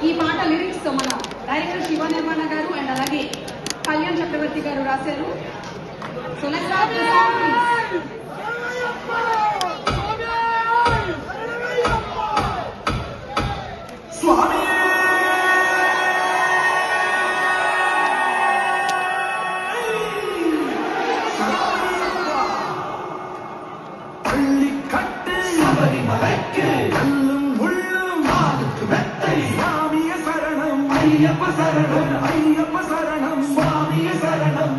ఈ పాట లిరిక్స్ మన డైరెక్టర్ శివ నిర్మాణ గారు అండ్ అలాగే కళ్యాణ్ చక్రవర్తి గారు రాశారు. So let's start the song. స్వామి பள்ளி கட்டு சபரிமலைக்கு கல்லும் முள்ளும் காலுக்கு மெத்தை சாமிய சரணம் ஐயப்ப சரணம் ஐயப்ப சரணம் சுவாமிய சரணம்